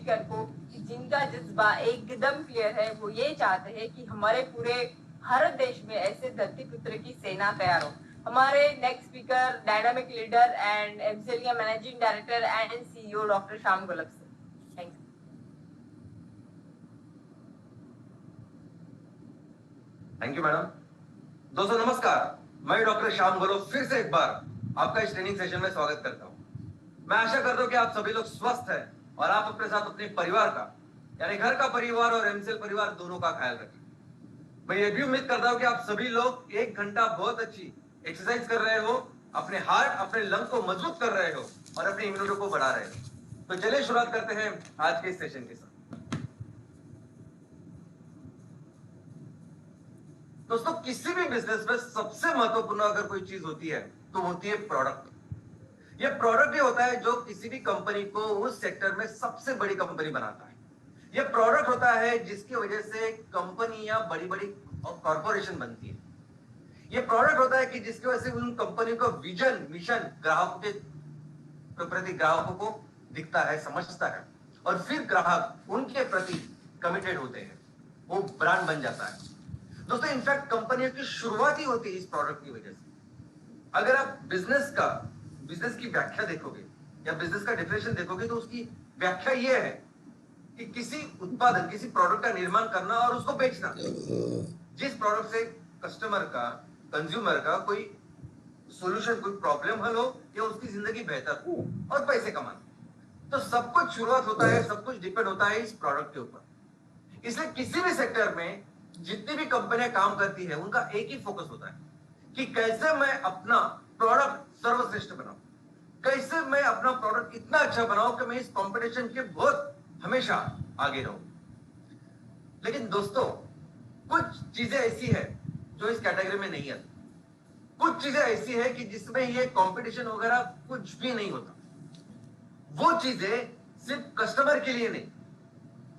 Speaker को कि जिनका जज्बा एकदम क्लियर है, वो ये चाहते हैं कि हमारे पूरे भारत देश में ऐसे धरती पुत्र की सेना तैयार हो। हमारे next speaker dynamic leader and एमसेलिया managing director and CEO doctor Shyam गोलब sir. Thank you. Thank you madam. दोस्तों नमस्कार, मैं डॉक्टर श्याम गोलब फिर से एक बार आपका इस ट्रेनिंग सेशन में स्वागत करता हूं। मैं आशा करता हूं कि आप सभी लोग स्वस्थ हैं और आप अपने साथ अपने परिवार का यानी घर का परिवार और एमसेल परिवार दोनों का ख्याल रखें। मैं ये भी उम्मीद करता हूं कि आप सभी लोग 1 घंटा बहुत अच्छी एक्सरसाइज कर रहे हो, अपने हार्ट अपने लंग को मजबूत कर रहे हो और अपने इम्यूनिटी को बढ़ा रहे हो। तो चलिए शुरुआत करते हैं आज के इस सेशन के साथ। दोस्तों किसी भी बिजनेस में सबसे महत्वपूर्ण अगर कोई चीज होती है तो होती है प्रोडक्ट। ये प्रोडक्ट ही होता है जो किसी भी कंपनी को उस सेक्टर में सबसे बड़ी कंपनी बनाता है। ये प्रोडक्ट होता है जिसकी वजह से कंपनियां बड़ी बड़ी कॉर्पोरेशन बनती है। ये प्रोडक्ट होता है कि जिसकी वजह से उन कंपनी का विजन मिशन ग्राहकों के प्रति ग्राहकों को दिखता है, समझता है और फिर ग्राहक उनके प्रति कमिटेड होते हैं, वो ब्रांड बन जाता है। दोस्तों इनफैक्ट कंपनियों की शुरुआत ही होती है इस प्रोडक्ट की वजह से। अगर आप बिजनेस की व्याख्या देखोगे या बिजनेस का डेफिनेशन देखोगे तो उसकी व्याख्या यह है कि किसी उत्पादन किसी प्रोडक्ट का निर्माण करना और उसको बेचना, जिस प्रोडक्ट से कस्टमर का कंज्यूमर का कोई सॉल्यूशन कोई प्रॉब्लम हल हो या उसकी जिंदगी बेहतर हो और पैसे कमाना। तो सब कुछ शुरुआत होता है, सब कुछ डिपेंड होता है इस प्रोडक्ट के ऊपर। इसलिए किसी भी सेक्टर में जितनी भी कंपनियां काम करती है उनका एक ही फोकस होता है कि कैसे मैं अपना प्रोडक्ट सर्वश्रेष्ठ बनाऊं, कैसे मैं अपना प्रोडक्ट इतना अच्छा बनाऊं कि मैं इस कंपटीशन के बहुत हमेशा आगे रहूं। लेकिन दोस्तों कुछ चीजें ऐसी है जो इस कैटेगरी में नहीं आती। कुछ चीजें ऐसी है कि जिसमें ये कंपटीशन वगैरह कुछ भी नहीं होता। वो चीजें सिर्फ कस्टमर के लिए नहीं,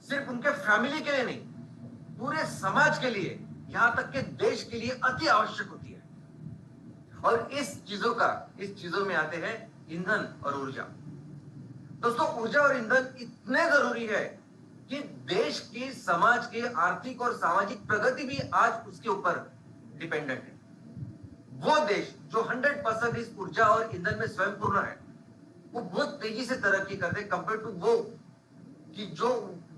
सिर्फ उनके फैमिली के लिए नहीं, पूरे समाज के लिए, यहां तक कि देश के लिए अति आवश्यक होती है। और इस चीजों में आते हैं ईंधन और ऊर्जा। दोस्तों ऊर्जा और ईंधन इतने जरूरी है कि देश की समाज की आर्थिक और सामाजिक प्रगति भी आज उसके ऊपर डिपेंडेंट है। वो देश जो 100% इस ऊर्जा और ईंधन में स्वयं पूर्ण है, वो बहुत तेजी से तरक्की करते हैं कंपेयर टू वो कि जो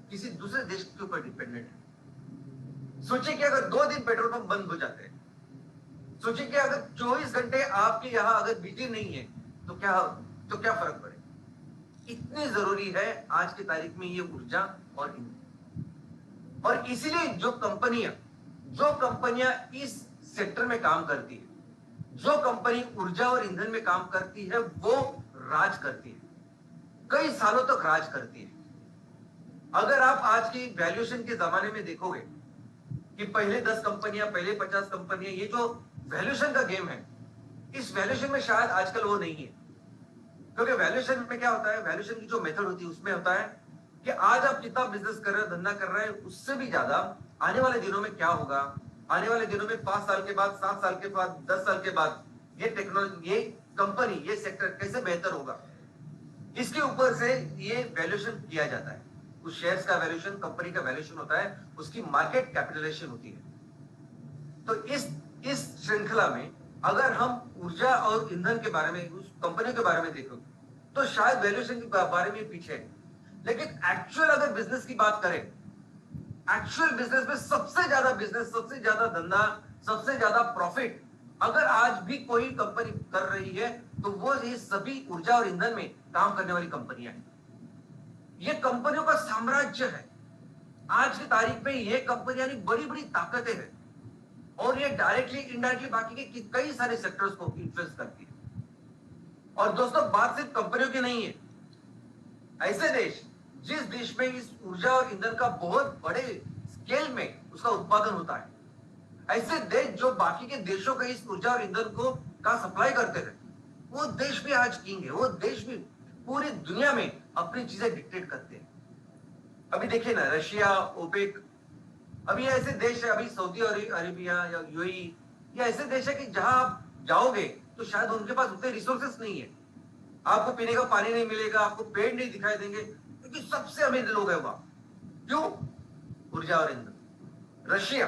किसी दूसरे देश के ऊपर डिपेंडेंट है। सोचिए कि अगर 2 दिन पेट्रोल पंप बंद हो जाते हैं, सोचिए कि अगर 24 घंटे आपके यहां अगर बिजली नहीं है तो क्या फर्क पड़ेगा। इतनी जरूरी है आज की तारीख में ये ऊर्जा और ईंधन। और इसीलिए जो कंपनियां इस सेक्टर में काम करती है, जो कंपनी ऊर्जा और ईंधन में काम करती है, वो राज करती है, कई सालों तक राज करती है। अगर आप आज की वैल्यूएशन के जमाने में देखोगे कि पहले 10 कंपनियां, पहले 50 कंपनियां, ये जो वैल्यूएशन का गेम है, इस वैल्यूएशन में शायद आजकल वो नहीं है। क्योंकि वैल्यूएशन में क्या होता है, वैल्यूएशन की जो मेथड होती है उसमें होता है कि आज आप कितना बिजनेस कर रहे हो, धंधा कर रहे हैं, उससे भी ज्यादा आने वाले दिनों में क्या होगा, आने वाले दिनों में 5 साल के बाद, 7 साल के बाद, 10 साल के बाद ये टेक्नोलॉजी, ये कंपनी, ये सेक्टर कैसे बेहतर होगा, इसके ऊपर से ये वैल्यूएशन किया जाता है। उस शेयर्स का वैल्यूएशन, कंपनी का वैल्यूएशन होता है, उसकी मार्केट कैपिटलाइजेशन होती है। तो इस श्रृंखला में अगर हम ऊर्जा और ईंधन के बारे में, उस कंपनी के बारे में देखो तो शायद वैल्यूएशन के बारे में पीछे है। लेकिन एक्चुअल अगर बिजनेस की बात करें, एक्चुअल बिजनेस में सबसे ज्यादा बिजनेस, सबसे ज्यादा धंधा, सबसे ज्यादा प्रॉफिट अगर आज भी कोई कंपनी कर रही है तो वो ये सभी ऊर्जा और ईंधन में काम करने वाली कंपनियां हैं। ये कंपनियों का साम्राज्य है। आज की तारीख में ये कंपनियां बड़ी बड़ी ताकतें हैं और ये डायरेक्टली इनडायरेक्टली बाकी के कई सारे सेक्टर्स को इन्फ्लुएंस करती है। और दोस्तों बात सिर्फ कंपनियों की नहीं है। ऐसे देश जिस देश में इस ऊर्जा और ईंधन का बहुत बड़े स्केल में उसका उत्पादन होता है, ऐसे देश जो बाकी के देशों का इस ऊर्जा और ईंधन को का सप्लाई करते हैं, वो देश भी आज किंग है। वो देश भी पूरी दुनिया में अपनी चीजें डिक्टेट करते हैं। अभी देखिए ना, रशिया, ओपेक, अभी ऐसे देश है, अभी सऊदी अरेबिया या यूएई, ये ऐसे देश है कि जहां आप जाओगे तो शायद उनके पास उतने रिसोर्सेस नहीं है, आपको पीने का पानी नहीं मिलेगा, आपको पेड़ नहीं दिखाई देंगे। क्योंकि सबसे अमीर लोग है वहां। क्यों? ऊर्जा और ईंधन। रशिया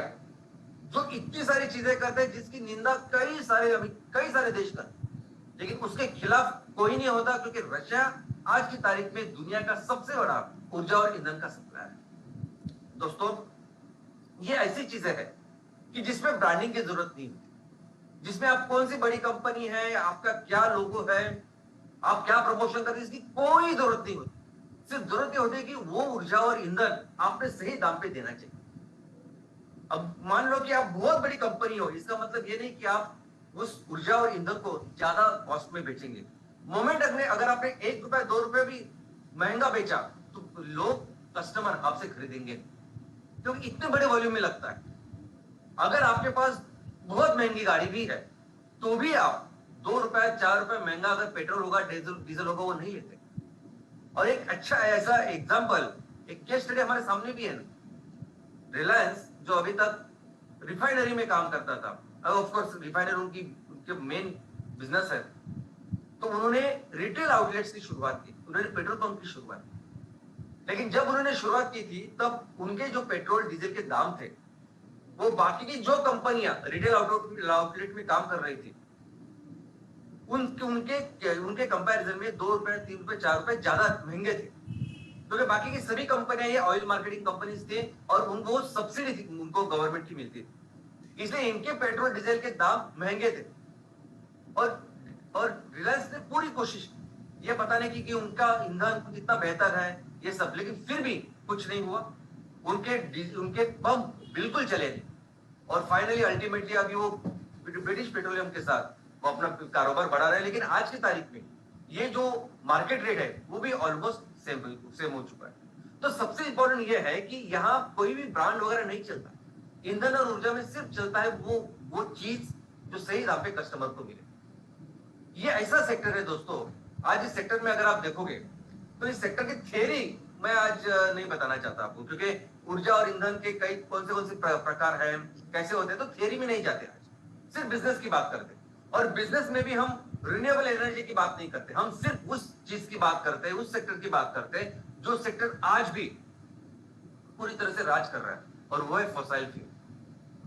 जो इतनी सारी चीजें करते हैं जिसकी निंदा कई सारे देश करते हैं, लेकिन उसके खिलाफ कोई नहीं होता, क्योंकि रशिया आज की तारीख में दुनिया का सबसे बड़ा ऊर्जा और ईंधन का सप्लायर है। दोस्तों, ये ऐसी चीजें हैं कि जिसमें ब्रांडिंग की जरूरत नहीं होती, जिसमें आप कौन सी बड़ी कंपनी है, आपका क्या लोगो है, आप क्या प्रमोशन कर रहे हैं, इसकी कोई जरूरत नहीं होती। सिर्फ जरूरत ये होती है कि वो ऊर्जा और ईंधन आपने सही दाम पे देना चाहिए। अब मान लो कि आप बहुत बड़ी कंपनी हो, इसका मतलब ये नहीं कि आप उस ऊर्जा और ईंधन को ज्यादा कॉस्ट में बेचेंगे। मोमेंट अगर आपने 1 रुपए 2 रुपए भी महंगा बेचा तो लोग, कस्टमर आपसे खरीदेंगे, क्योंकि इतने बड़े वॉल्यूम में लगता है। अगर आपके पास बहुत महंगी गाड़ी भी है तो भी आप 2 रुपए 4 रुपए महंगा अगर पेट्रोल होगा, डीजल होगा, वो नहीं लेते। और एक अच्छा ऐसा एग्जाम्पल, एक केस स्टडी हमारे सामने भी है ना। रिलायंस जो अभी तक रिफाइनरी में काम करता था, अब ऑफ कोर्स रिफाइनर उनके मेन बिजनेस है, तो उन्होंने रिटेल आउटलेट्स की शुरुआत की, उन्होंने पेट्रोल पंप की शुरुआत की। लेकिन जब उन्होंने शुरुआत की थी तब उनके जो पेट्रोल डीजल के दाम थे वो बाकी की जो कंपनियां रिटेल आउटलेट में काम कर रही थी उनके कंपैरिजन में 2 रुपए 3 रुपए 4 रुपए ज्यादा महंगे थे, क्योंकि बाकी की सभी कंपनियां ये ऑयल मार्केटिंग कंपनीज थे और उनको सब्सिडी थी, उनको गवर्नमेंट की मिलती थी, इसलिए इनके पेट्रोल डीजल के दाम महंगे थे। और रिलायंस ने पूरी कोशिश की ये बताने की कि उनका ईंधन कितना बेहतर है ये सब, लेकिन फिर भी कुछ नहीं हुआ। उनके पंप बिल्कुल चले थे और फाइनली अल्टीमेटली अभी वो ब्रिटिश पेट्रोलियम के साथ वो अपना कारोबार बढ़ा रहे हैं। लेकिन आज की तारीख में ये जो मार्केट रेट है वो भी ऑलमोस्ट सेम हो चुका है। तो सबसे इंपॉर्टेंट ये है कि यहाँ कोई भी ब्रांड वगैरह नहीं चलता, ईंधन और ऊर्जा में सिर्फ चलता है वो चीज जो सही दाम पे कस्टमर को मिले। ये ऐसा सेक्टर है दोस्तों, आज इस सेक्टर में अगर आप देखोगे तो इस सेक्टर की थ्योरी मैं आज नहीं बताना चाहता आपको, क्योंकि ऊर्जा और ईंधन के कई कौन से प्रकार हैं, कैसे होते हैं, तो थ्योरी में नहीं जाते। आज सिर्फ बिजनेस की बात करते हैं, और बिजनेस में भी हम रिन्यूएबल एनर्जी की बात नहीं करते, हम सिर्फ उस चीज की बात करते हैं, उस सेक्टर की बात करते हैं जो सेक्टर आज भी पूरी तरह से राज कर रहा है, और वो है फॉसिल फ्यूल।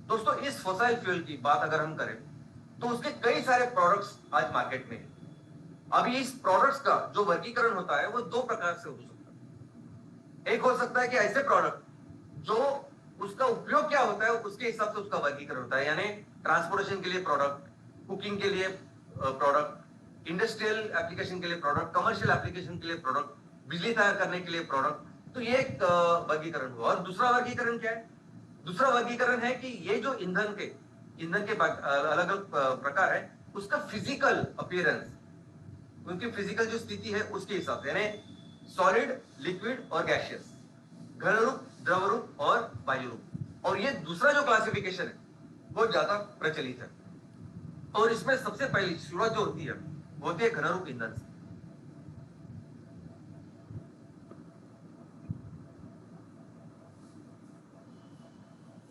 दोस्तों, इस फॉसिल फ्यूल की बात अगर हम करें तो उसके कई सारे प्रोडक्ट्स आज मार्केट में है। अभी इस प्रोडक्ट्स का जो वर्गीकरण होता है वो 2 प्रकार से हो सकता है। एक हो सकता है कि ऐसे प्रोडक्ट जो उसका उपयोग क्या होता है उसके हिसाब से उसका वर्गीकरण होता है, यानी ट्रांसपोर्टेशन के लिए प्रोडक्ट, कुकिंग के लिए प्रोडक्ट, इंडस्ट्रियल एप्लीकेशन के लिए प्रोडक्ट, कमर्शियल एप्लीकेशन के लिए प्रोडक्ट, बिजली तैयार करने के लिए प्रोडक्ट। तो ये एक वर्गीकरण हुआ। और दूसरा वर्गीकरण क्या है? दूसरा वर्गीकरण है कि ये जो ईंधन के अलग अलग प्रकार है, उसका फिजिकल अपीयरेंस, उनकी फिजिकल जो स्थिति है उसके हिसाब से, यानी सॉलिड, लिक्विड और गैसियस, घन रूप, द्रव रूप और वायु रूप। और ये दूसरा जो क्लासिफिकेशन है वो ज्यादा प्रचलित है, और इसमें सबसे पहली शुरुआत जो होती है वो होती है घन रूप ईंधन से।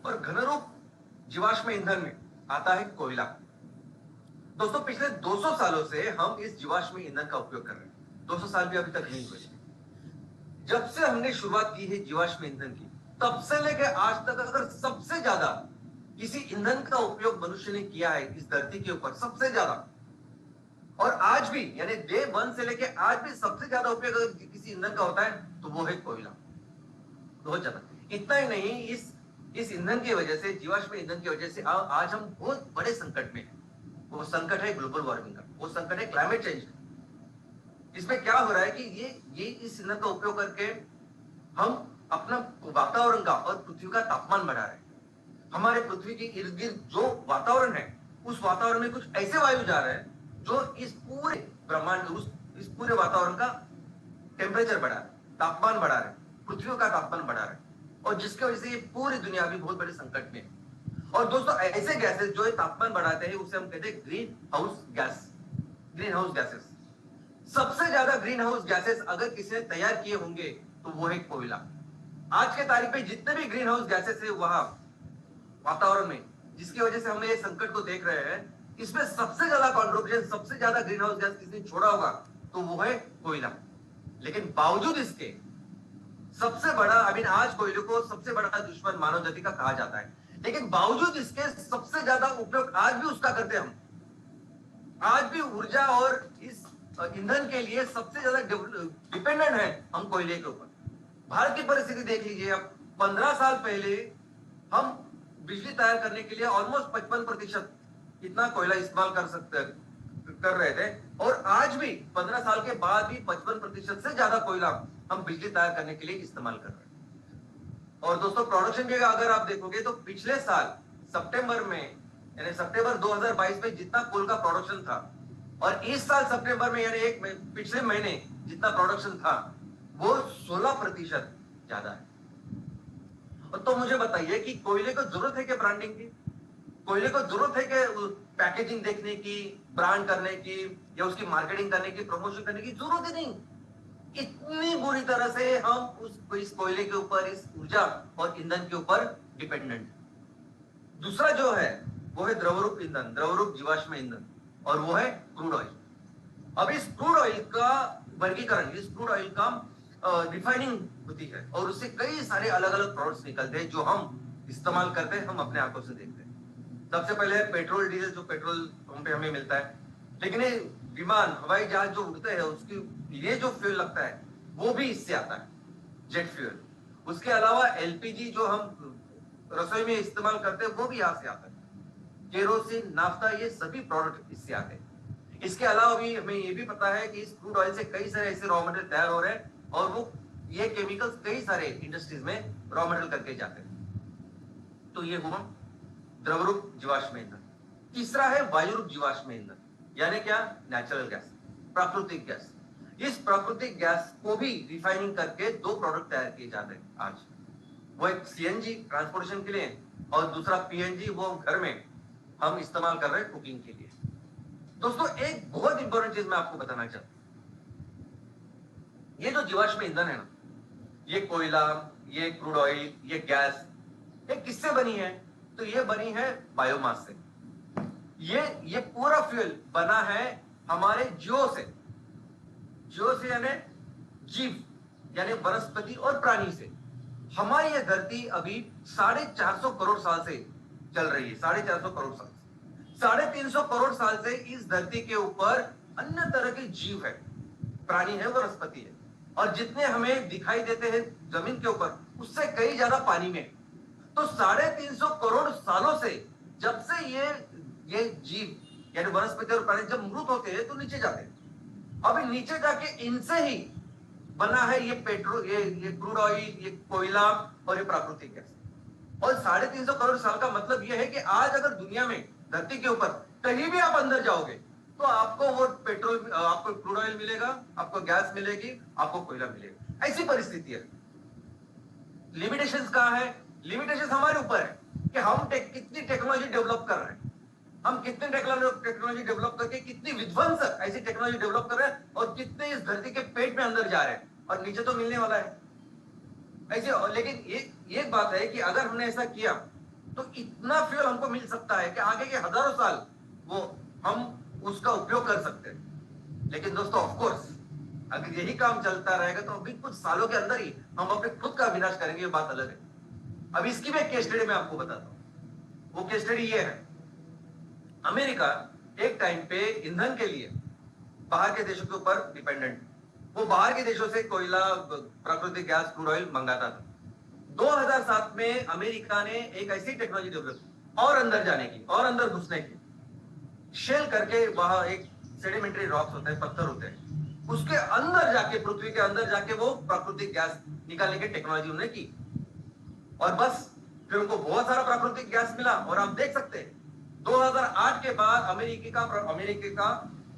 और घन रूप जीवाश्म ईंधन में आता है कोयला। दोस्तों, पिछले 200 सालों से हम इस जीवाश्म ईंधन का उपयोग कर रहे हैं, 200 साल भी अभी तक नहीं हुए। जब से हमने शुरुआत की है जीवाश्म ईंधन की, तब से लेकर आज तक अगर सबसे ज्यादा किसी ईंधन का उपयोग मनुष्य ने किया है इस धरती के ऊपर, सबसे ज्यादा, और आज भी यानी डे 1 से लेकर आज भी सबसे ज्यादा उपयोग अगर किसी ईंधन का होता है तो वो है कोयला, बहुत ज्यादा। इतना ही नहीं, इस ईंधन की वजह से, जीवाश्म ईंधन की वजह से आज हम बहुत बड़े संकट में हैं। वो संकट है ग्लोबल वार्मिंग का, वो संकट है क्लाइमेट चेंज का। इसमें क्या हो रहा है कि ये इस ईंधन का उपयोग करके हम अपना वातावरण का और पृथ्वी का तापमान बढ़ा रहे हैं। हमारे पृथ्वी के इर्द गिर्द जो वातावरण है, उस वातावरण में कुछ ऐसे वायु जा रहे हैं जो इस पूरे ब्रह्मांड, इस पूरे वातावरण का टेम्परेचर बढ़ा रहे, तापमान बढ़ा रहे, पृथ्वी का तापमान बढ़ा रहे, और जिसकी वजह से ये पूरी दुनिया भी बहुत बड़े संकट में है। और दोस्तों, ऐसे गैसेस जो तापमान बढ़ाते हैं उसे हम कहते हैं ग्रीन हाउस गैसेस। सबसे ज्यादा ग्रीन हाउस गैसेस अगर किसी ने तैयार किए होंगे तो वो है कोयला। आज के तारीख में जितने भी ग्रीन हाउस गैसेस है वहां वातावरण में, जिसकी वजह से हम ये संकट को देख रहे हैं, इसमें सबसे ज्यादा कॉन्ट्रीब्यूशन, सबसे ज्यादा ग्रीन हाउस गैस किसने छोड़ा होगा तो वो है कोयला। लेकिन बावजूद इसके सबसे बड़ा आज कोयले को सबसे बड़ा दुश्मन मानव जाति का कहा जाता है, लेकिन बावजूद इसके सबसे ज्यादा उपयोग आज भी उसका करते हैं हम। आज भी ऊर्जा और इस ईंधन के लिए सबसे ज्यादा डिपेंडेंट है हम कोयले के ऊपर। भारत की परिस्थिति देख लीजिए, अब 15 साल पहले हम बिजली तैयार करने के लिए ऑलमोस्ट 55% इतना कोयला इस्तेमाल कर रहे थे, और आज भी 15 साल के बाद भी 55% से ज्यादा कोयला हम बिजली तैयार करने के लिए इस्तेमाल कर रहे हैं। और दोस्तों, प्रोडक्शन के अगर आप देखोगे तो पिछले साल सितंबर में, यानी सितंबर 2022 में जितना कोल का प्रोडक्शन था, और इस साल सितंबर में यानी पिछले महीने जितना प्रोडक्शन था, वो 16% ज्यादा है। तो मुझे बताइए कि कोयले को जरूरत है कि ब्रांडिंग की? कोयले को जरूरत है कि पैकेजिंग देखने की, ब्रांड करने की, या उसकी मार्केटिंग करने की, प्रमोशन करने की? जरूरत ही नहीं। इतनी बुरी तरह से हम इस कोयले के ऊपर, इस ऊर्जा और ईंधन के ऊपर डिपेंडेंट। दूसरा जो है वो है द्रवरूप ईंधन, द्रवरूप जीवाश्म ईंधन, और वो है क्रूड ऑयल। अब इस क्रूड ऑयल का वर्गीकरण, इस क्रूड ऑयल का रिफाइनिंग होती है, और उससे कई सारे अलग अलग प्रोडक्ट्स निकलते हैं जो हम इस्तेमाल करते हैं, हम अपने आंखों से देखते हैं। सबसे पहले पेट्रोल, डीजल, जो पेट्रोल पंप पे हमें मिलता है, लेकिन ये विमान, हवाई जहाज जो उड़ते हैं, उसकी ये जो फ्यूल लगता है वो भी इससे आता है, जेट फ्यूल। उसके अलावा एलपीजी जो हम रसोई में इस्तेमाल करते हैं वो भी यहाँ से आता है। केरोसिन, नाफ्ता, ये सभी प्रोडक्ट इससे आते हैं। इसके अलावा भी हमें ये भी पता है कि इस क्रूड ऑयल से कई सारे ऐसे रॉ मटेरियल तैयार हो रहे हैं, और वो ये केमिकल्स कई सारे इंडस्ट्रीज में रॉ मटेरियल करके जाते हैं। तो ये हुआ द्रवरूप जीवाश्म ईंधन। तीसरा है वायुरूप जीवाश्म ईंधन, यानी क्या? नेचुरल गैस, प्राकृतिक गैस। इस प्राकृतिक गैस को भी रिफाइनिंग करके दो प्रोडक्ट तैयार किए जाते हैं आज। वो एक सीएनजी ट्रांसपोर्टेशन के लिए, और दूसरा पीएनजी, वो घर में हम इस्तेमाल कर रहे हैं कुकिंग के लिए। दोस्तों, एक बहुत इंपॉर्टेंट चीज मैं आपको बताना चाहता हूं। ये जो जीवाश्म ईंधन है ना, ये कोयला, ये क्रूड ऑयल, ये गैस, ये किससे बनी है? तो ये बनी है बायोमास से। ये पूरा फ्यूल बना है हमारे जीवों से। जीवों से यानी जीव, यानी वनस्पति और प्राणी से। हमारी ये धरती अभी 450 करोड़ साल से चल रही है, 450 करोड़ साल। 350 करोड़ साल से इस धरती के ऊपर अन्य तरह के जीव है, प्राणी है, वनस्पति है, और जितने हमें दिखाई देते हैं जमीन के ऊपर, उससे कई ज्यादा पानी में। तो 350 करोड़ सालों से, जब से ये जीव यानी वनस्पति और प्राणी जब मृत होते हैं तो नीचे जाते हैं। अभी नीचे जाके इनसे ही बना है ये पेट्रोल, ये क्रूड ऑयल, ये कोयला और ये प्राकृतिक गैस। और 350 करोड़ साल का मतलब ये है कि आज अगर दुनिया में, धरती के ऊपर कहीं भी आप अंदर जाओगे तो आपको वो पेट्रोल, आपको क्रूड ऑयल मिलेगा, आपको गैस मिलेगी, आपको कोयला मिलेगा। ऐसी परिस्थिति है। लिमिटेशंस कहां है? लिमिटेशंस हमारे ऊपर है कि हम कितनी टेक्नोलॉजी डेवलप कर रहे हैं, हम कितने टेक्नोलॉजी डेवलप करके कितनी विध्वंसक ऐसी टेक्नोलॉजी डेवलप कर रहे हैं, और कितने इस धरती के पेट में अंदर जा रहे हैं, और नीचे तो मिलने वाला है ऐसे। लेकिन एक बात है कि अगर हमने ऐसा किया तो इतना फ्यूल हमको मिल सकता है कि आगे के हजारों साल वो हम उसका उपयोग कर सकते हैं। लेकिन दोस्तों, ऑफ कोर्स अगर यही काम चलता रहेगा तो अभी कुछ सालों के अंदर ही हम अपने खुद का विनाश करेंगे, ये बात अलग है। अब इसकी भी एक केस स्टडी मैं आपको बताता हूं। वो केस स्टडी ये है, अमेरिका एक टाइम पे ईंधन के लिए बाहर के देशों के ऊपर डिपेंडेंट, वो बाहर के देशों से कोयला, प्राकृतिक गैस, क्रूड ऑयल मंगाता था। 2007 में अमेरिका ने एक ऐसी टेक्नोलॉजी डेवलप और अंदर जाने की, और अंदर घुसने की, शेल करके, वहां एक सेडिमेंट्री रॉक्स होते हैं, पत्थर होते हैं, उसके अंदर जाके, पृथ्वी के अंदर जाके वो प्राकृतिक गैस निकालने की टेक्नोलॉजी उन्होंने की। और बस फिर उनको बहुत सारा प्राकृतिक गैस मिला, और आप देख सकते हैं 2008 के बाद अमेरिका का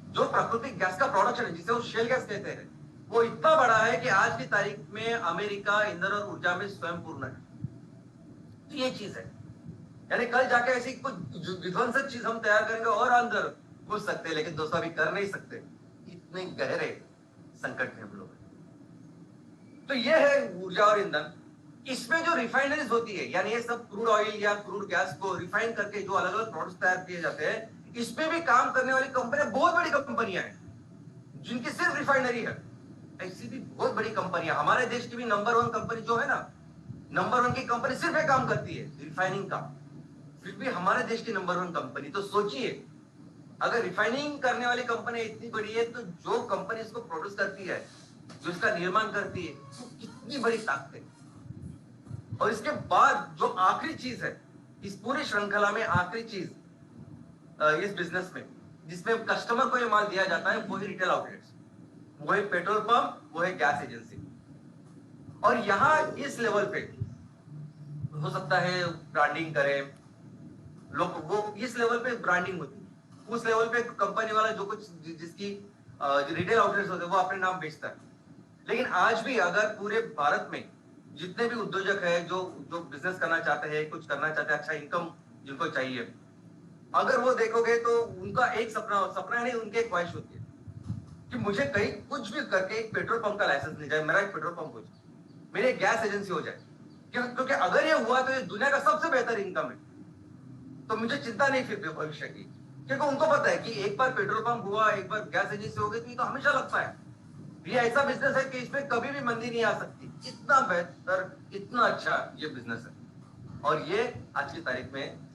जो प्राकृतिक गैस का प्रोडक्शन है, जिसे वो शेल गैस कहते हैं, वो इतना बड़ा है कि आज की तारीख में अमेरिका ईंधन और ऊर्जा में स्वयं पूर्ण है। तो ये चीज है, यानी कल जाके ऐसी कुछ विध्वंसक चीज हम तैयार करेंगे और अंदर घुस सकते हैं, लेकिन दोस्तों अभी कर नहीं सकते, इतने गहरे संकट में हम लोग। तो ये है ऊर्जा और ईंधन। इसमें जो रिफाइनरीज होती है, यानी ये सब क्रूड ऑयल या क्रूड गैस को रिफाइन करके जो अलग अलग प्रोडक्ट्स तैयार किए जाते हैं, इसमें भी काम करने वाली कंपनियां बहुत बड़ी कंपनियां हैं जिनकी सिर्फ रिफाइनरी है। ऐसी भी बहुत बड़ी कंपनियां, हमारे देश की भी नंबर 1 कंपनी जो है ना, नंबर 1 की कंपनी सिर्फ एक काम करती है, रिफाइनिंग का। फिर भी हमारे देश की नंबर 1 कंपनी, तो सोचिए अगर रिफाइनिंग करने वाली कंपनी इतनी बड़ी है, तो जो कंपनी इसको प्रोड्यूस करती है, जो इसका निर्माण करती है, वो कितनी बड़ी ताकत है। और इसके बाद जो आखिरी चीज है इस पूरी श्रृंखला में, आखिरी चीज इस बिजनेस में जिसमें कस्टमर को ये माल दिया जाता है, वो है रिटेल आउटलेट्स, वो है पेट्रोल पंप, वो है गैस एजेंसी। और यहां इस लेवल पे हो सकता है ब्रांडिंग करें लोग, वो इस लेवल पे ब्रांडिंग होती है, उस लेवल पे कंपनी वाला जो कुछ जिसकी रिटेल आउटलेट्स होते हैं वो अपने नाम बेचता है। लेकिन आज भी अगर पूरे भारत में जितने भी उद्योजक है जो जो बिजनेस करना चाहते हैं, कुछ करना चाहते हैं, अच्छा इनकम जिनको चाहिए, अगर वो देखोगे तो उनका एक सपना नहीं, उनकी एक ख्वाहिश होती है कि मुझे कहीं कुछ भी करके एक पेट्रोल पंप का लाइसेंस मिल जाए, मेरा एक पेट्रोल पंप हो जाए, मेरी एक गैस एजेंसी हो जाए। क्योंकि अगर ये हुआ तो ये दुनिया का सबसे बेहतर इनकम है, तो मुझे चिंता नहीं फिर भविष्य की, क्योंकि उनको पता है कि एक बार पेट्रोल पंप हुआ, एक बार गैस एजेंसी हो गई, तो ये तो हमेशा लगता है ये ऐसा बिजनेस है कि इसमें कभी भी मंदी नहीं आ सकती। इतना बेहतर, इतना अच्छा ये बिजनेस है। और ये आज की तारीख में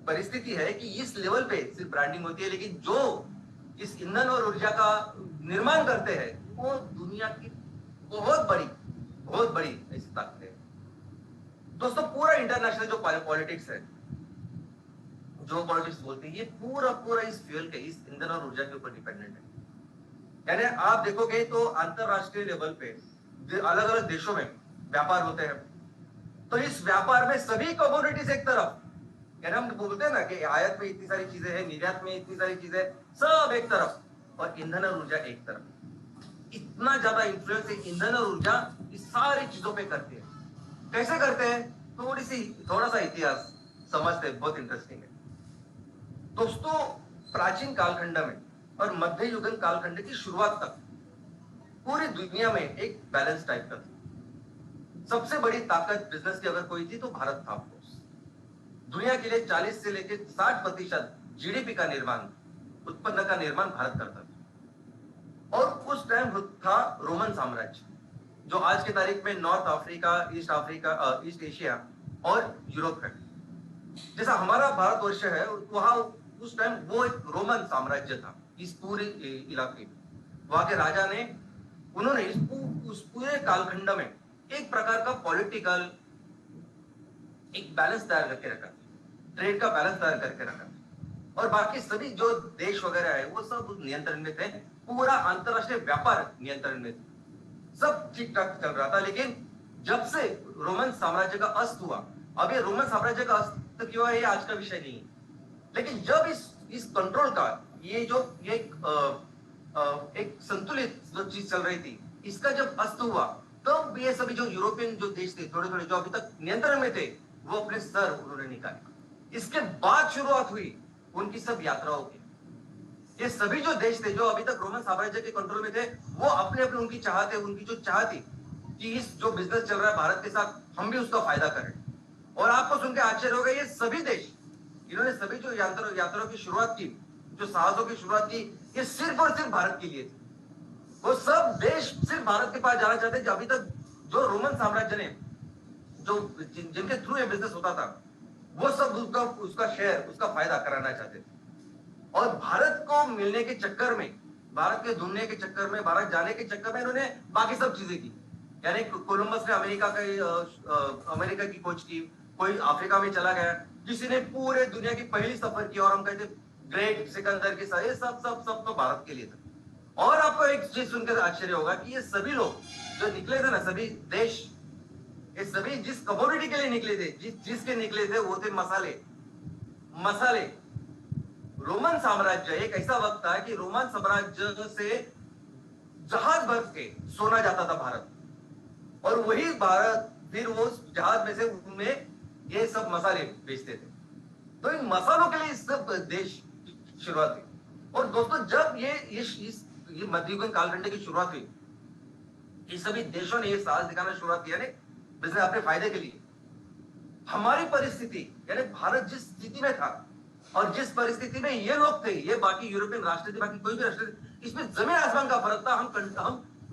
परिस्थिति है कि इस लेवल पे सिर्फ ब्रांडिंग होती है, लेकिन जो इस ईंधन और ऊर्जा का निर्माण करते हैं वो दुनिया की बहुत बड़ी ऐसी ताकत है। दोस्तों पूरा इंटरनेशनल जो पॉलिटिक्स है, जो पॉलिटिक्स बोलते हैं, ये पूरा इस फ्यूल के, इस ईंधन और ऊर्जा के ऊपर डिपेंडेंट है। यानी आप देखोगे तो अंतरराष्ट्रीय लेवल पे अलग अलग देशों में व्यापार होते हैं, तो इस व्यापार में सभी कमोडिटीज एक तरफ, यानी हम बोलते हैं ना कि आयात में इतनी सारी चीजें हैं, निर्यात में इतनी सारी चीजें, सब एक तरफ, और ईंधन और ऊर्जा एक तरफ। इतना ज्यादा इंफ्लुएंस ईंधन और ऊर्जा इस सारी चीजों पे करते हैं। कैसे करते हैं, थोड़ा सा इतिहास समझते हैं, बहुत इंटरेस्टिंग है। दोस्तों प्राचीन कालखंड में और मध्य युगन कालखंड की शुरुआत तक पूरी दुनिया में एक बैलेंस टाइप का था। सबसे बड़ी ताकत बिजनेस की अगर कोई थी तो भारत था। दुनिया के लिए 40 से लेकर 60% जीडीपी का निर्माण, उत्पन्न का निर्माण भारत करता था। और उस टाइम था रोमन साम्राज्य, जो आज की तारीख में नॉर्थ अफ्रीका, ईस्ट एशिया और यूरोप है। जैसा हमारा भारतवर्ष है, वहां उस टाइम वो एक रोमन साम्राज्य था। इस पूरे इलाके में वहां के राजा ने, उन्होंने उस पूरे कालखंड में एक प्रकार का पॉलिटिकल एक बैलेंस तैयार करके रखा, ट्रेड का बैलेंस तैयार करके रखा, और बाकी सभी जो देश वगैरह है वो सब नियंत्रण में थे। पूरा अंतरराष्ट्रीय व्यापार नियंत्रण में, सब ठीक ठाक चल रहा था। लेकिन जब से रोमन साम्राज्य का अस्त हुआ, अब ये रोमन साम्राज्य का अस्त क्यों है ये आज का विषय नहीं है, लेकिन जब इस कंट्रोल का ये जो एक संतुलित जो चीज चल रही थी, इसका जब अस्त हुआ, तब ये सभी जो यूरोपियन जो देश थे, थोड़े थोड़े जो अभी तक नियंत्रण में थे, वो अपने सर उन्होंने निकाले। इसके बाद शुरुआत हुई उनकी सब यात्राओं की। ये सभी जो देश थे जो अभी तक रोमन साम्राज्य के कंट्रोल में थे, वो अपने अपने उनकी जो चाह थी कि इस जो बिजनेस चल रहा है भारत के साथ, हम भी उसका फायदा करें। और आपको सुन के आश्चर्य होगा, ये सभी देश, इन्होंने सभी जो यात्राओं की शुरुआत की, जो साहसों की शुरुआत की, ये सिर्फ और सिर्फ भारत के लिए थी। वो सब देश सिर्फ भारत के पास जाना चाहते थे। अभी तक जो रोमन साम्राज्य ने जिनके थ्रू ये बिजनेस होता था, वो सब उसका शेयर, उसका फायदा कराना चाहते थे। और भारत को मिलने के चक्कर में, भारत के ढूंढने के चक्कर में, भारत जाने के चक्कर में इन्होंने बाकी सब चीजें की। यानी कोलंबस ने अमेरिका की खोज की, कोई अफ्रीका में चला गया, किसी ने पूरे दुनिया की पहली सफर की, और हम कहते ग्रेट सिकंदर के साथ, ये सब तो भारत के लिए था। और आपको एक चीज सुनकर आश्चर्य होगा कि ये सभी लोग जो निकले थे ना, सभी देश, ये सभी जिस कमोडिटी के लिए निकले थे, जिसके निकले थे, वो थे मसाले। रोमन साम्राज्य एक ऐसा वक्त था कि रोमन साम्राज्य से जहाज भर के सोना जाता था भारत, और वही भारत फिर वो जहाज में से उनमें ये सब मसाले बेचते थे। तो इन मसालों के लिए इस सब देश शुरुआत हुई। और दोस्तों जब ये मध्ययुगीन कालखंड की शुरुआत हुई, ये सभी देशों ने ये साहस दिखाना शुरुआत किया ने बिजनेस अपने फायदे के लिए। हमारी परिस्थिति, यानी भारत जिस स्थिति में था और जिस परिस्थिति में ये लोग थे, ये बाकी यूरोपियन राष्ट्र थे, बाकी कोई भी राष्ट्र, इसमें जमीन आसमान का फर्क था। हम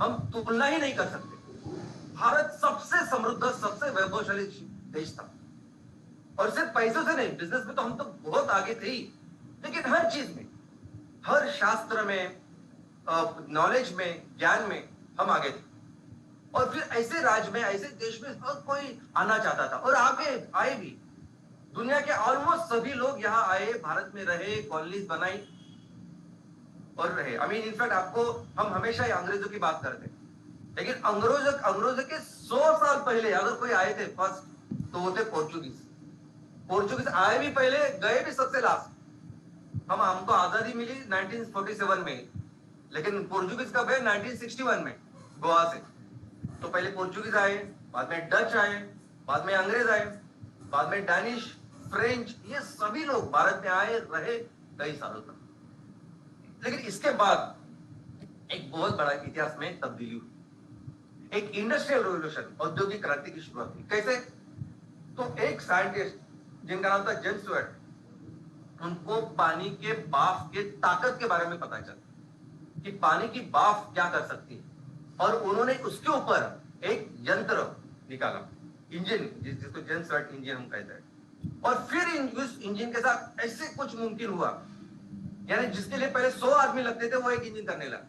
हम तुलना ही नहीं कर सकते। भारत सबसे समृद्ध, सबसे वैभवशाली देश था, और सिर्फ पैसों से नहीं, बिजनेस में तो हम तो बहुत आगे थे ही, लेकिन हर चीज में, हर शास्त्र में, नॉलेज में, ज्ञान में हम आगे थे। और फिर ऐसे राज्य में, ऐसे देश में हर कोई आना चाहता था, और आगे आए भी। दुनिया के ऑलमोस्ट सभी लोग यहाँ आए, भारत में रहे, कॉलोनीज बनाई और रहे। आई मीन इनफैक्ट आपको, हम हमेशा ही अंग्रेजों की बात करते हैं, लेकिन अंग्रेजों के 100 साल पहले अगर कोई आए थे फर्स्ट, तो वो थे पोर्चुगीज। पोर्चुगीज आए भी पहले, गए भी सबसे लास्ट। हमको आजादी मिली 1947 में, लेकिन पोर्चुगीज कब गए? 1961 में, गोवा से। तो पहले पोर्चुगीज आए, बाद में डच आए, बाद में अंग्रेज आए, बाद में डैनिश, फ्रेंच, ये सभी लोग भारत में आए, रहे कई सालों तक। लेकिन इसके बाद एक बहुत बड़ा इतिहास में तब्दीली हुई। एक इंडस्ट्रियल रेवोल्यूशन, औद्योगिक क्रांति की शुरुआत हुई। कैसे? तो एक साइंटिस्ट जिनका नाम था जेम्स वाट, उनको पानी के बाफ के ताकत के बारे में पता चला कि पानी की बाफ क्या कर सकती है, और उन्होंने उसके ऊपर एक यंत्र निकाला, इंजन, जिसको जेम्स वाट इंजन हम कहते हैं। और फिर उस इंजन के साथ ऐसे कुछ मुमकिन हुआ, यानी जिसके लिए पहले 100 आदमी लगते थे, वो एक इंजन करने लगा,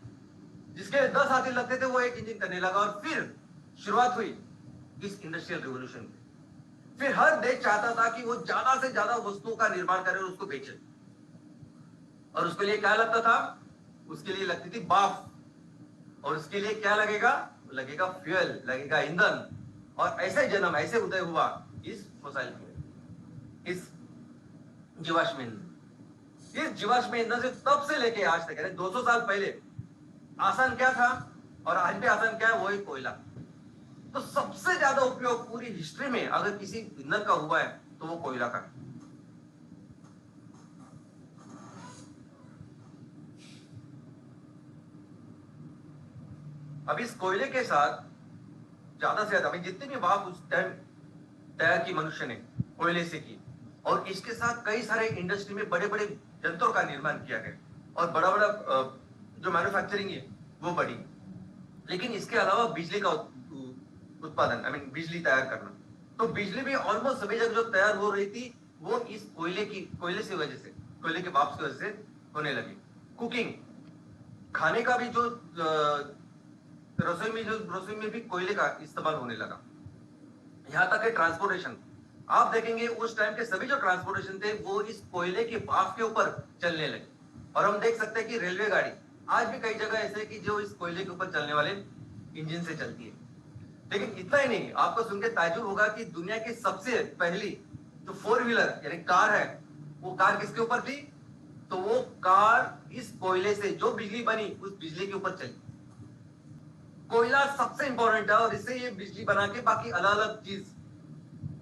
जिसके लिए 10 आदमी लगते थे, वो एक इंजन करने लगा। और फिर शुरुआत हुई इस इंडस्ट्रियल रिवोल्यूशन की। फिर हर देश चाहता था कि वो ज्यादा से ज्यादा वस्तुओं का निर्माण करे और उसको बेचे, और उसके लिए क्या लगता था? उसके लिए लगती थी बाफ, और उसके लिए क्या लगेगा? लगेगा फ्यूल, लगेगा ईंधन। और ऐसे जन्म, ऐसे उदय हुआ इस फॉसिल फ्यूल, इस जीवाश्म ईंधन। इस जीवाश्म ईंधन से तब से लेके आज तक, यानी 200 साल पहले आसान क्या था और आज भी आसान क्या है? वो ही कोयला। तो सबसे ज्यादा उपयोग पूरी हिस्ट्री में अगर किसी ईंधन का हुआ है तो वो कोयला का। अब इस कोयले के साथ ज्यादा से ज्यादा, जितनी भी वाफ उस टाइम तैयार की मनुष्य ने कोयले से की, और इसके साथ कई सारे इंडस्ट्री में बड़े बड़े यंत्रों का निर्माण किया गया, और बड़ा बड़ा जो मैन्युफैक्चरिंग है वो बढ़ी। लेकिन इसके अलावा बिजली का उत्पादन, बिजली तैयार करना, तो बिजली भी ऑलमोस्ट सभी जगह जो तैयार हो रही थी वो इस कोयले की वजह से, कोयले के वाष्प की वजह से होने लगी। कुकिंग, खाने का भी जो रसोई में भी कोयले का इस्तेमाल होने लगा। यहां तक कि ट्रांसपोर्टेशन, आप देखेंगे उस टाइम के सभी जो ट्रांसपोर्टेशन थे वो इस कोयले के वाष्प के ऊपर चलने लगे। और हम देख सकते हैं कि रेलवे गाड़ी आज भी कई जगह ऐसे कि जो इस कोयले के ऊपर चलने वाले इंजन से चलती है। लेकिन इतना ही नहीं, आपको सुनकर ताज्जुब होगा कि दुनिया की सबसे पहली जो 4 व्हीलर यानी कार है, वो कार किसके ऊपर थी? तो वो कार इस कोयले से जो बिजली बनी उस बिजली के ऊपर चली। कोयला सबसे इंपॉर्टेंट है, और इससे ये बिजली बना के बाकी अलग अलग चीज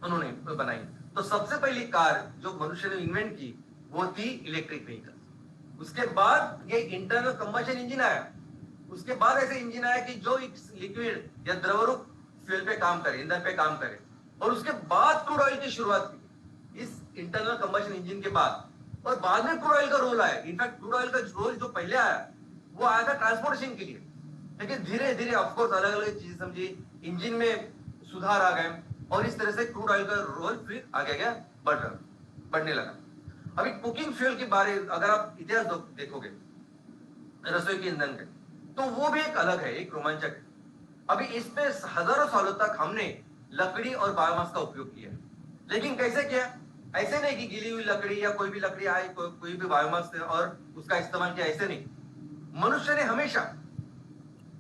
उन्होंने बनाई। तो सबसे पहली कार जो मनुष्य ने इन्वेंट की वो थी इलेक्ट्रिक व्हीकल। उसके बाद ये इंटरनल कंबशन इंजन आया। उसके बाद ऐसे इंजन आया कि जो लिक्विड या द्रवरूप फ्यूल पे काम करे, ईंधन पे काम करे। और उसके बाद क्रूड ऑयल की शुरुआत की इस इंटरनल कंबशन इंजन के बाद, और बाद में क्रूड ऑयल का रोल आया। इनफैक्ट क्रूड ऑयल का रोल जो पहले आया वो आया था ट्रांसपोर्टेशन के लिए, लेकिन धीरे धीरे ऑफकोर्स अलग अलग चीजें समझी, इंजन में सुधार आ गए, और इस तरह से क्रूड ऑयल का रोल फिर आगे गया बढ़ने लगा। अभी कुकिंग फ्यूल के बारे अगर आप इतिहास देखोगे रसोई के ईंधन के, तो वो भी एक अलग है, एक रोमांचक है। अभी इस पे हजारों सालों तक हमने लकड़ी और बायोमास का उपयोग किया, लेकिन कैसे किया? ऐसे नहीं कि गीली हुई लकड़ी या कोई भी लकड़ी आई, कोई भी बायोमास से और उसका इस्तेमाल किया, ऐसे नहीं। मनुष्य ने हमेशा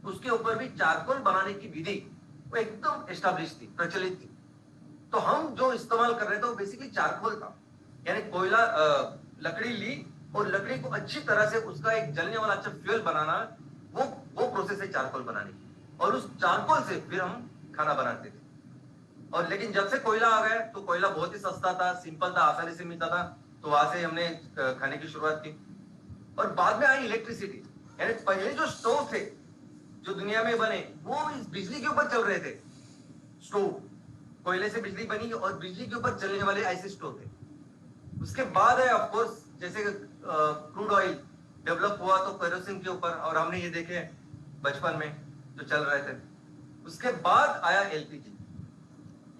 उसके ऊपर भी चारकोल बनाने की विधि वो एकदम एस्टैब्लिश थी, प्रचलित थी। तो हम जो इस्तेमाल कर रहे थे वो बेसिकली चारकोल था, यानी कोयला, लकड़ी ली और लकड़ी को अच्छी तरह से उसका एक जलने वाला अच्छा फ्यूल बनाना, वो प्रोसेस है चारकोल बनाने की। और उस चारकोल से फिर हम खाना बनाते थे। और लेकिन जब से कोयला आ गया तो कोयला बहुत ही सस्ता था, सिंपल था, आसानी से मिलता था, तो वहां से हमने खाने की शुरुआत की। और बाद में आई इलेक्ट्रिसिटी, यानी पहले जो स्टोव थे जो दुनिया में बने वो इस बिजली के ऊपर चल रहे थे। स्टोव कोयले से बिजली बनी और बिजली के ऊपर चलने वाले ऐसे स्टोव थे। उसके बाद है ऑफ कोर्स जैसे क्रूड ऑयल डेवलप हुआ तो केरोसिन के ऊपर, और हमने ये देखे बचपन में जो चल रहे थे। उसके बाद आया एलपीजी।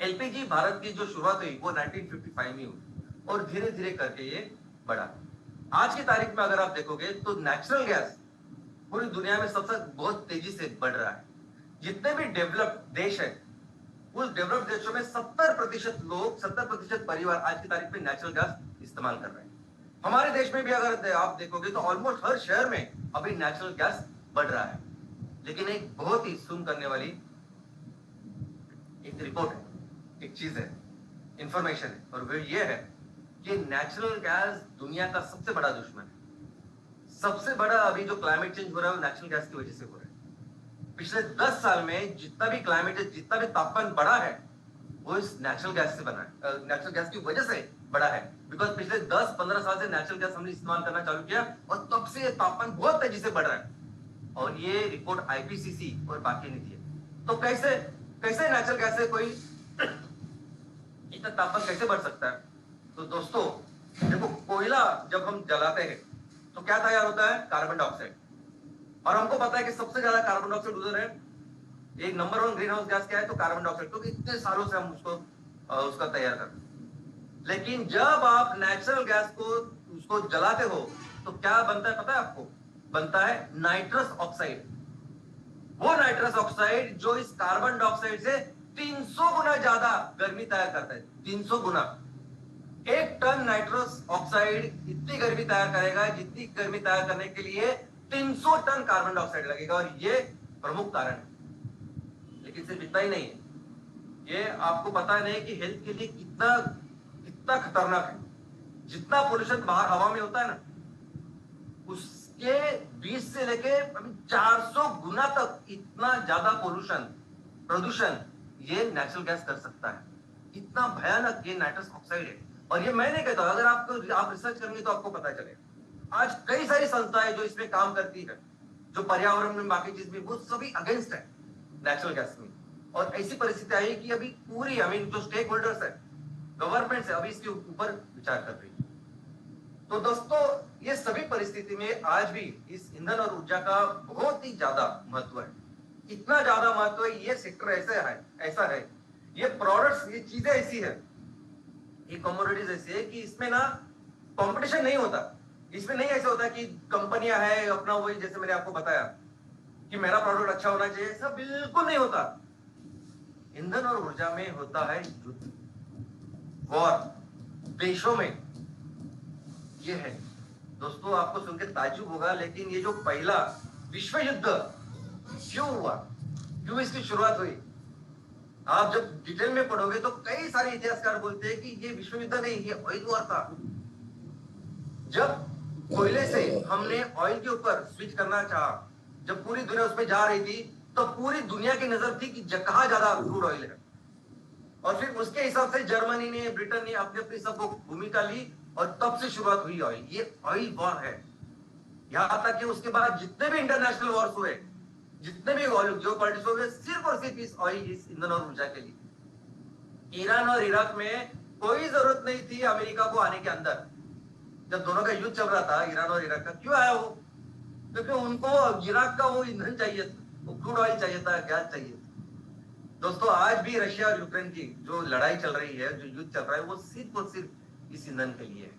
एलपीजी भारत की जो शुरुआत हुई वो 1955 में हुई और धीरे धीरे करके ये बढ़ा। आज की तारीख में अगर आप देखोगे तो नेचुरल गैस पूरी दुनिया में सबसे बहुत तेजी से बढ़ रहा है। जितने भी डेवलप्ड देश है, उस डेवलप्ड देशों में 70% लोग, 70% परिवार आज की तारीख में नेचुरल गैस इस्तेमाल कर रहे हैं। हमारे देश में भी अगर आप देखोगे तो ऑलमोस्ट हर शहर में अभी नेचुरल गैस बढ़ रहा है। लेकिन एक बहुत ही सुन करने वाली एक रिपोर्ट है, एक चीज है, इंफॉर्मेशन है, और वो ये है कि नेचुरल गैस दुनिया का सबसे बड़ा दुश्मन है। सबसे बड़ा अभी जो क्लाइमेट चेंज हो रहा है वो नेचुरल गैस की वजह से हो रहा है। पिछले 10 साल में जितना भी क्लाइमेट, जितना भी तापमान बढ़ा है वो इस नेचुरल गैस से बना है, नेचुरल गैस की वजह से बढ़ा है। बिकॉज पिछले 10-15 साल से नेचुरल गैस हमने इस्तेमाल करना चालू किया और तब से तापमान बहुत तेजी से बढ़ रहा है। और ये रिपोर्ट आईपीसीसी और बाकी ने दी है। तो कैसे कैसे नेचुरल गैस से कोई इतना तापमान कैसे बढ़ सकता है? तो दोस्तों देखो, कोयला जब हम जलाते हैं तो क्या तैयार होता है? Carbon dioxide. और हमको पता है कि सबसे ज्यादा कार्बन डाइऑक्साइड उधर है। एक नंबर 1 ग्रीन हाउस गैस क्या है? तो कार्बन डाइऑक्साइड, क्योंकि इतने सालों से हम उसका तैयार करते हैं। लेकिन जब आप नेचुरल गैस को उसको जलाते हो तो क्या बनता है पता है आपको? बनता है नाइट्रस ऑक्साइड। वो नाइट्रस ऑक्साइड जो इस कार्बन डाइऑक्साइड से 300 गुना ज्यादा गर्मी तैयार करता है। 300 गुना। 1 टन नाइट्रस ऑक्साइड इतनी गर्मी तैयार करेगा जितनी गर्मी तैयार करने के लिए 300 टन कार्बन डाइऑक्साइड लगेगा। और ये प्रमुख कारण है। लेकिन सिर्फ इतना ही नहीं है, ये आपको पता नहीं कि हेल्थ के लिए कितना कितना खतरनाक है। जितना पोल्यूशन बाहर हवा में होता है ना, उसके 20 से लेके 400 गुना तक इतना ज्यादा प्रदूषण ये नेचुरल गैस कर सकता है। इतना भयानक ये नाइट्रस ऑक्साइड है। और ये मैं नहीं कहता, अगर आप रिसर्च करेंगे तो आपको पता चलेगा। आज कई सारी संस्थाएं जो इसमें काम करती है, जो पर्यावरण में बाकी चीज में, वो सभी अगेंस्ट है नेचुरल गैस में। और ऐसी परिस्थिति आई कि अभी पूरी जो स्टेक होल्डर्स है, गवर्नमेंट है, अभी इसके ऊपर विचार कर रही है। तो दोस्तों ये सभी परिस्थिति में आज भी इस ईंधन और ऊर्जा का बहुत ही ज्यादा महत्व है। इतना ज्यादा महत्व है, ये सेक्टर ऐसा है, ये प्रोडक्ट्स, ये चीजें ऐसी है, ये कमोडिटीज ऐसी है कि इसमें ना कंपटीशन नहीं होता। इसमें नहीं ऐसा होता कि कंपनियां है अपना वही, जैसे मैंने आपको बताया कि मेरा प्रोडक्ट अच्छा होना चाहिए, ऐसा बिल्कुल नहीं होता। ईंधन और ऊर्जा में होता है युद्ध, वॉर, देशों में। ये है दोस्तों, आपको सुनकर ताज्जुब होगा, लेकिन ये जो पहला विश्व युद्ध क्यों हुआ, क्यों इसकी शुरुआत हुई, आप जब डिटेल में पढ़ोगे तो कई सारे इतिहासकार बोलते हैं कि ये विश्व युद्ध नहीं, ये ऑयल वॉर था। जब कोयले से हमने ऑयल के ऊपर स्विच करना चाहा, जब पूरी दुनिया उसमें जा रही थी, तो पूरी दुनिया की नजर थी कि कहां ज्यादा क्रूड ऑयल है। और फिर उसके हिसाब से जर्मनी ने, ब्रिटेन ने अपनी अपनी सब भूमिका ली और तब से शुरुआत हुई ऑयल। ये ऑयल वॉर है। यहां तक कि उसके बाद जितने भी इंटरनेशनल वॉर्स हुए, जितने भी जियो पॉलिटिक्स हो गए, सिर्फ और सिर्फ इस ऑयल, इस ईंधन और ऊर्जा के लिए। ईरान और इराक में कोई जरूरत नहीं थी अमेरिका को आने के अंदर। जब दोनों का युद्ध चल रहा था, ईरान और इराक का, क्यों आया वो? क्योंकि उनको इराक का वो ईंधन चाहिए था, वो क्रूड ऑयल चाहिए था, गैस चाहिए था। दोस्तों आज भी रशिया और यूक्रेन की जो लड़ाई चल रही है, जो युद्ध चल रहा है, वो सिर्फ और सिर्फ इस ईंधन के लिए है।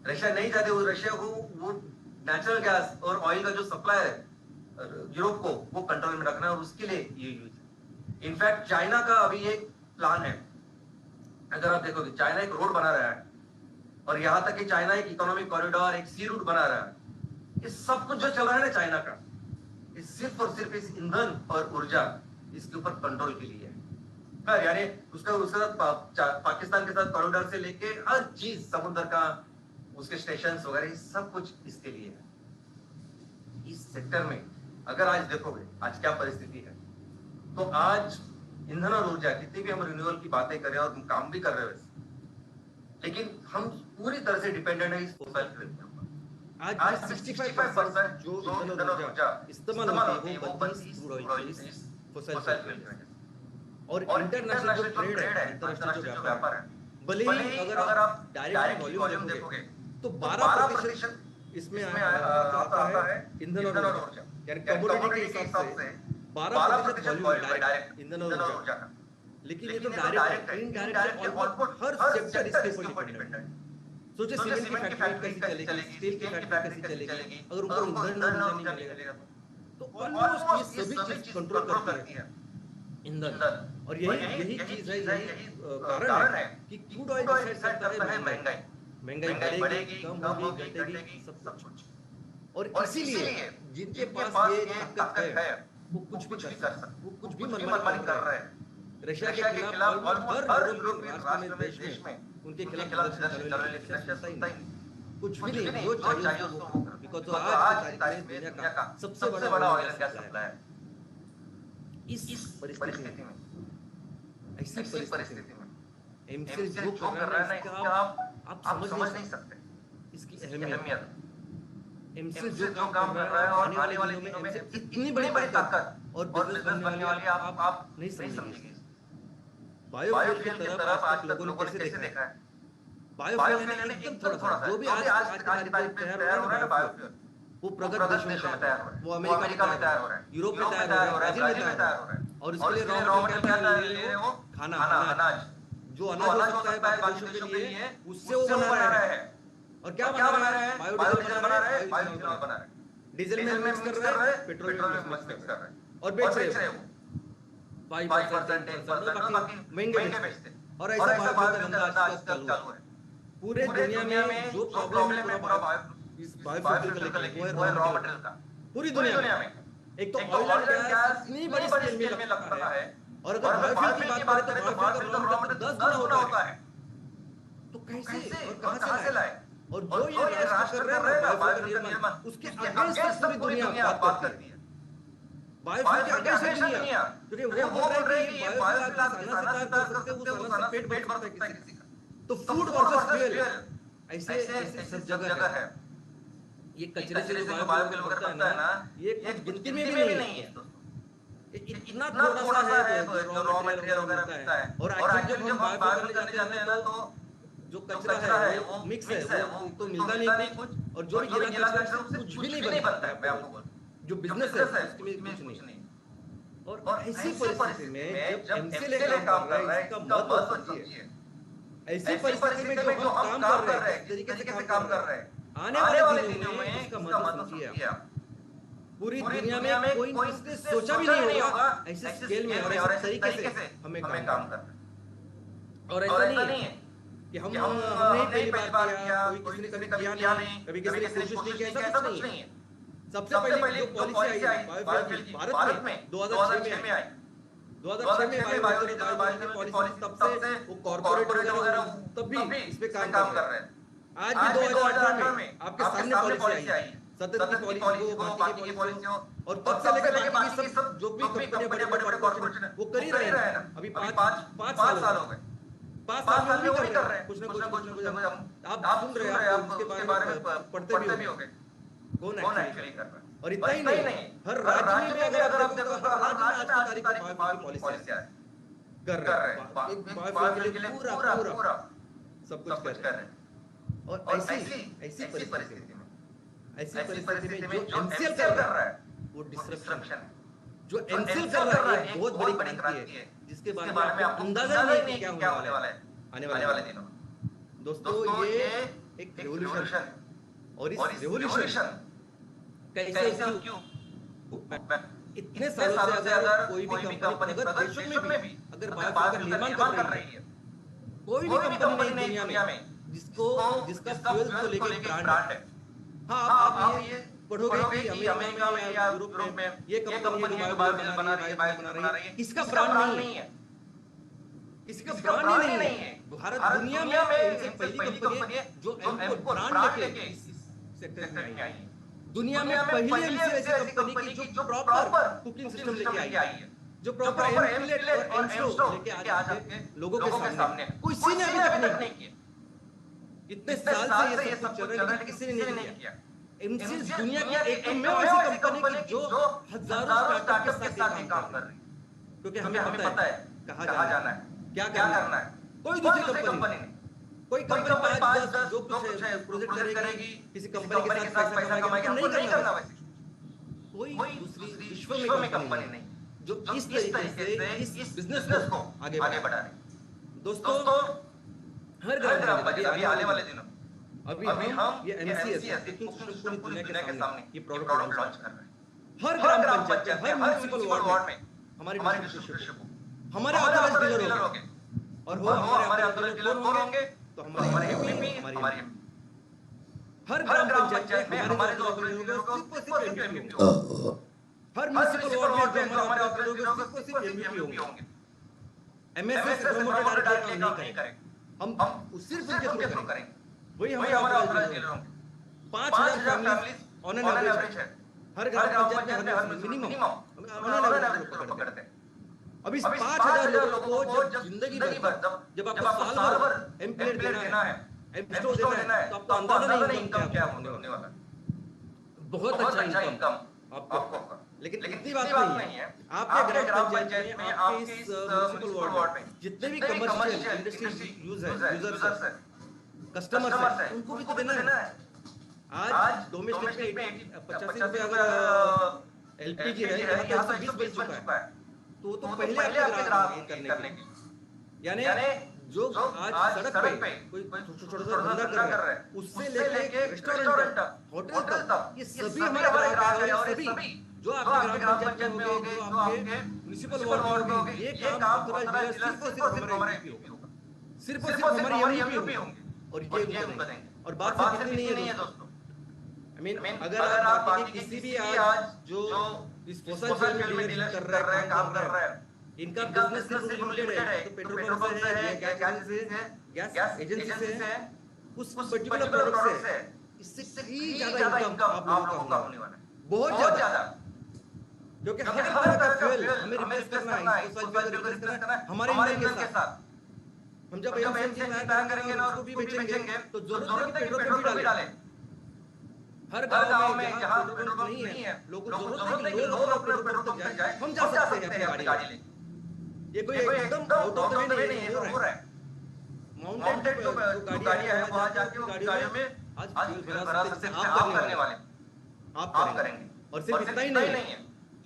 रशिया नहीं चाहते, वो रशिया को वो नेचुरल गैस और ऑयल का जो सप्लाई है यूरोप को, वो कंट्रोल में रखना है, और उसके लिए ये युद्ध। इनफैक्ट चाइना का अभी एक प्लान है। अगर आप देखोगे, चाइना एक रोड बना रहा है, और यहां तक कि चाइना एक इकोनॉमिक कॉरिडोर, एक सी रूट बना रहा है। ये सब कुछ जो चल रहा है ना चाइना का, ये सिर्फ और सिर्फ इस ईंधन और ऊर्जा, इसके ऊपर कंट्रोल के लिए है। यानी उसके साथ पाकिस्तान के साथ कॉरिडोर से लेके हर चीज, समुद्र का, उसके स्टेशन वगैरह, सब कुछ इसके लिए है। इस सेक्टर में अगर आज देखोगे आज क्या परिस्थिति है, तो आज ईंधन और ऊर्जा, कितनी भी हम रिन्यूअल की बातें करें और काम भी कर रहे हैं, लेकिन हम पूरी तरह से डिपेंडेंट है इस फोसिल फ्यूल के ऊपर। आज 65% जो ईंधन और ऊर्जा इस्तेमाल होती है वो बनती है क्रूड ऑयल से, फोसिल फ्यूल। और इंटरनेशनल जो ट्रेड है, इंटरनेशनल जो व्यापार है, भले ही अगर आप डायरेक्ट वॉल्यूम देखोगे तो 12% इसमें आता है ईंधन और ऊर्जा, यानी कमोडिटी के हिसाब से 12% वॉल्यूम डायरेक्ट ईंधन और ऊर्जा का, लेकिन ये तो डायरेक्ट है, इनडायरेक्ट ऑलमोस्ट हर सेक्टर इसके ऊपर डिपेंडेंट है। सोचिए सीमेंट की फैक्ट्री कैसी चलेगी, स्टील की फैक्ट्री कैसी चलेगी, अगर उनको ईंधन और ऊर्जा नहीं मिलेगा तो ऑलमोस्ट ये सभी चीज कंट्रोल करती है ईंधन। और यही चीज है, यही कारण है कि क्रूड ऑयल डिसाइड करता है महंगाई बढ़ेगी, कम होगी, घटेगी, सब कुछ। और इसीलिए जिनके पास ये ताकत है वो कुछ भी कर सकते, वो कुछ भी मनमानी कर रहे हैं। रशिया के खिलाफ ऑलमोस्ट हर यूरोपियन राष्ट्र में देश में उनके खिलाफ प्रदर्शन चल रहे, लेकिन रशिया सुनता ही नहीं, कुछ भी नहीं, जो चाहिए उसको वो कर, बिकॉज़ आज की तारीख में दुनिया का सबसे बड़ा ऑयल एंड गैस सप्लायर। इस परिस्थिति में, ऐसी परिस्थिति में एमसीएल जो कर रहा है ना, इसका आप समझ नहीं सकते इसकी अहमियत। एमसीएल जो काम कर रहा है और आने वाले दिनों में इतनी बड़ी ताकत और बिजनेस बनने वाली आप नहीं समझेंगे। बायोफ्यूल की तरफ आज तक लोगों ने कैसे देखा है? बायोफ्यूल यानी एकदम थोड़ा सा, जो भी आज की तारीख में तैयार हो रहा है ना बायोफ्यूल, वो प्रगत देशों में तैयार हो रहा है, वो अमेरिका में तैयार हो रहा है, यूरोप में तैयार हो रहा है, ब्राजील में तैयार हो रहा है। और इसके लिए रॉ मटेरियल क्या ले रहे हैं वो? खाना, अनाज। जो अनाज हो सकता है बाकी देशों के लिए, उससे वो बना रहा है। और क्या बना रहा है? बायोडीजल बना रहा है, बायोइथेनॉल बना रहा है। डीजल में मिक्स कर रहा है, पेट्रोल में मिक्स कर रहा है और बेच रहे हैं 5% 10%, बाकी महंगे बेचते हैं। और ऐसा बायोफ्यूल का धंधा आज तक चालू है पूरे दुनिया में। जो प्रॉब्लम है पूरा बायोफ्यूल का लेके वो है रॉ मटेरियल का, पूरी दुनिया में। एक तो ऑयल एंड गैस इतनी बड़ी स्केल में लगता है, और अगर बायोफ्यूल की बात करें तो बायोफ्यूल का रॉ मटेरियल 10 गुना होता है। तो कैसे और कहां से लाए? और जो ये राष्ट्र कर रहे हैं बायोफ्यूल का निर्माण, उसके अगेंस्ट पूरी दुनिया बात करती है। बायोफ्यूल के अगेंस्ट दुनिया, क्योंकि वो बोल रहे हैं कि ये बायोफ्यूल आप किसान से तैयार कर सकते हो, वो पेट भर सकता है किसी का। तो फूड वर्सेस फ्यूल ऐसे सब जगह है। ये कचरे से जो बायोफ्यूल वगैरह बनता है ना, ये कुछ गिनती में भी नहीं है दोस्तों। इतना थोड़ा सा है जो रॉ मटेरियल वगैरह मिलता है। और एक्चुअली जब हम बायोफ्यूल करने जाते हैं ना, तो जो कचरा है वो मिक्स है, वो तो मिलता नहीं कुछ, और जो भी गीला कचरा उससे कुछ भी नहीं बनता है। मैं आपको बोलूं, जो बिजनेस है उसमें कुछ नहीं। और ऐसी परिस्थिति में जब एमसीएल काम कर रहा है, इसका महत्व समझिए। ऐसी परिस्थिति में जो हम काम कर रहे हैं, किस तरीके से काम कर रहे हैं, आने वाले दिनों में इसका महत्व समझिए आप। पूरी दुनिया में कोई किसने सोचा भी नहीं होगा ऐसे स्केल में और ऐसे तरीके से हमें काम करना है। और ऐसा नहीं है कि हमने पहली बार किया, कोई किसी ने कभी किया नहीं, कभी किसी ने कोशिश नहीं की, ऐसा कुछ नहीं है। सबसे पहले जो पॉलिसी आई बायोफ्यूल की भारत में 2006 में आई, 2006 में बायोफ्यूल की पॉलिसी, तब से वो कॉर्पोरेट वगैरह तब भी इस पे काम कर रहे हैं। आज भी 2018 में आपके सामने पॉलिसी आई, सतत की पॉलिसी हो, बाकी की पॉलिसी हो, और तब से लेकर बाकी की सब जो भी कंपनियां बड़े-बड़े कॉर्पोरेशन है वो कर ही रहे हैं। अभी 5 साल हो गए, 5 साल में वो भी कर रहे हैं, कुछ ना कुछ आप सुन रहे हैं, आप उसके बारे में पढ़ते भी होंगे कौन एक्चुअली कर रहा है। और इतना ही नहीं, हर राज्य में अगर आप देखो तो हर राज्य में आज की तारीख में बायोफ्यूल की पॉलिसी है, कर रहे हैं बायोफ्यूल के लिए पूरा सब कुछ कर रहे हैं। और ऐसी परिस्थिति में जो एमसीएल कर रहा है वो डिसरप्शन है। जो एमसीएल कर रहा है एक बहुत बड़ी क्रांति है, जिसके बारे में आपको अंदाजा नहीं है क्या होने वाला है आने वाले दिनों में। दोस्तों ये एक रेवोल्यूशन है, और इस रेवोल्यूशन कैसे क्यों इतने सालों से अगर कोई भी कंपनी प्रगत देशों में भी अगर बायोफ्यूल का निर्माण कर रही है, कोई भी कंपनी नहीं दुनिया में जिसका फ्यूल को लेकर ब्रांड है। हाँ, आप ये पढ़ोगे कि अमेरिका में या यूरोप में ये कंपनी है बायोफ्यूल बना रही है, इसका ब्रांड नहीं है, इसका ब्रांड ही नहीं है। भारत दुनिया में इनसे पहली कंपनी है जो एमको ब्रांड लेके इस सेक्टर में आई है। दुनिया में पहली ऐसी कंपनी की जो प्रॉपर कुकिंग सिस्टम लेके आई है, जो प्रॉपर एमफिलेट और एमस्टो लेके आ जाके लोगों के सामने किसी ने अभी तक नहीं किया। इतने साल से ये सब चल रहा है लेकिन किसी ने नहीं किया। एमसीएल दुनिया की एकमेव ऐसी कंपनी की जो हजारों स्टार्टअप के साथ काम कर रही है, क्योंकि हमें पता है कहां जाना है, क्या करना है। कोई दूसरी कंपनी नहीं, कोई कंपनी 5-10 जो कुछ प्रोजेक्ट करेगी, किसी कंपनी के साथ पैसा कमाएगी, नहीं करना वैसे। कोई दूसरी विश्व में कंपनी नहीं, जो इस तरीके से इस बिजनेस को आगे बढ़ा रहे हैं। दोस्तों हर ग्राम पंचायत अभी आने वाले दिनों अभी हम ये MCS पूरी दुनिया के सामने ये प्रोडक्ट लॉन्च कर रहे हैं। हर ग्राम पंचायत में, हर म्युनिसिपल वार्ड में हमारे डिस्ट्रिब्यूटरशिप हो, हमारे ऑथराइज्ड डीलर होंगे और वो हमारे ऑथराइज्ड डीलर कौन होंगे? तो हमारे एमपी, हमारे हर ग्राम पंचायत में हमारे जो ऑथराइज्ड डीलर होंगे सिर्फ एमपी होंगे। हर म्युनिसिपल वार्ड में जो हमारे ऑथराइज्ड डीलर होंगे सिर्फ एमपी होंगे। MSS प्रमोटर डायरेक्ट काम नहीं करेंगे, हम सिर्फ उनके थ्रू करेंगे। वही हमारे ऑथराइज्ड डीलर होंगे। 5000 फैमिलीज ऑन एन एवरेज है हर ग्राम पंचायत में, हर मिनिमम ऑन एन एवरेज पकड़ते हैं। अब इस 5000 लोगों को जब जिंदगी भर जब आपको साल भर एमप्लेट देना है, एमस्टो देना है, तो आपको अंदाजा नहीं इनकम क्या होने वाला है। बहुत अच्छा इनकम आपको, लेकिन इतनी बात नहीं है। आपके ग्राम पंचायत में, आपके इस म्युनिसिपल वार्ड में जितने भी कमर्शियल इंडस्ट्री यूजर्स है, कस्टमर्स है, उनको भी तो देना है। आज डोमेस्टिक में 85 रुपए अगर एलपीजी है, यहाँ तो 120 बन चुका है, तो पहले आपके ग्राहक करने की, यानी जो आज सड़क पे कोई छोटा सा धंधा कर रहा है, उससे लेके रेस्टोरेंट तक, होटल तक, ये सभी हमारे ग्राहक हैं। और सभी जो आपके ग्राम पंचायत में होंगे, जो आपके म्युनिसिपल वार्ड में होंगे, ये काम ऑथराइज्ड डीलर सिर्फ और सिर्फ हमारे एमपी होगा, सिर्फ और सिर्फ हमारे एमपी होंगे और ये उनको देंगे। और बात सिर्फ इतनी नहीं है दोस्तों, अगर आप बाकी किसी भी आज जो इस फॉसिल फ्यूल में डीलरशिप कर रहे हैं, काम कर रहे हैं, इनका बिजनेस सिर्फ लिमिटेड है, तो पेट्रोल पंप से है, गैस एजेंसी से है, उस पर्टिकुलर प्रोडक्ट से, इससे कहीं ज्यादा इनकम आप लोगों का होने वाला है, बहुत ज्यादा। क्योंकि हर तरह का फ्यूल हमें रिप्लेस करना है, फॉसिल फ्यूल को रिप्लेस करना है हमारे इंधन के साथ। हम जब एमसीएनजी तैयार करेंगे ना, उसको भी बेचेंगे, तो जरूरत है कि पेट्रोल भी डालें। हर गांव में जहां पेट्रोल पंप नहीं है, लोगों को जरूरत है कि लोग अपने पेट्रोल पंप तक जाए, हम जा सकते हैं अपनी गाड़ी ले। ये कोई एकदम आउट ऑफ द वे नहीं है, हो रहा है। माउंटेन जो गाड़ियां हैं, वहां जाके वो गाड़ियों में आज फ्यूल भरा सकते हैं, आप करने वाले, आप करेंगे। और सिर्फ इतना ही नहीं है,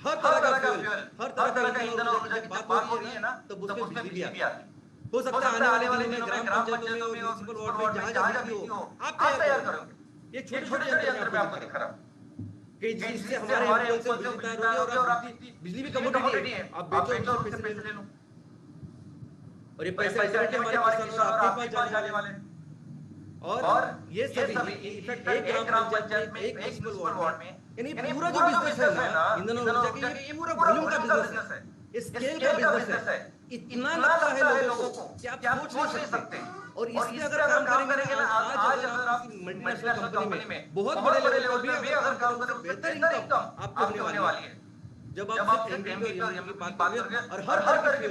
हर तरह का फ्यूल, हर तरह का ईंधन और ऊर्जा की बात होती है ना, तब उसमें बिजली भी आती है। हो सकता है आने वाले दिनों में ग्राम पंचायतों में और म्युनिसिपल वार्ड में जहां भी हो, आप तैयार करोगे। ये छोटे-छोटे यंत्र में आपको दिख रहा है कि जिससे हमारे एम्प्लॉय से बिजली तैयार होगी और आपकी बिजली भी कमोडिटी है, आप बेचो और पैसे ले लो। और ये पैसे हमारे किसान और आपके पास जाने वाले हैं। और ये सभी इफेक्ट एक ग्राम पंचायत में, एक म्युनिसिपल वार्ड में, यानी पूरा जो बिजनेस है ना ईंधन और ऊर्जा का, ये पूरा वॉल्यूम का बिजनेस है, स्केल का बिजनेस है। इतना लगता है लोगों को कि आप सोच नहीं सकते। और इसमें अगर काम करेंगे ना, आज अगर आप मल्टीनेशनल कंपनी में बहुत बड़े लेवल पे भी अगर काम करें, बेहतर इनकम आपको होने वाली है। जब आप सिर्फ एमपी और एमपी की बात करोगे और हर तरह के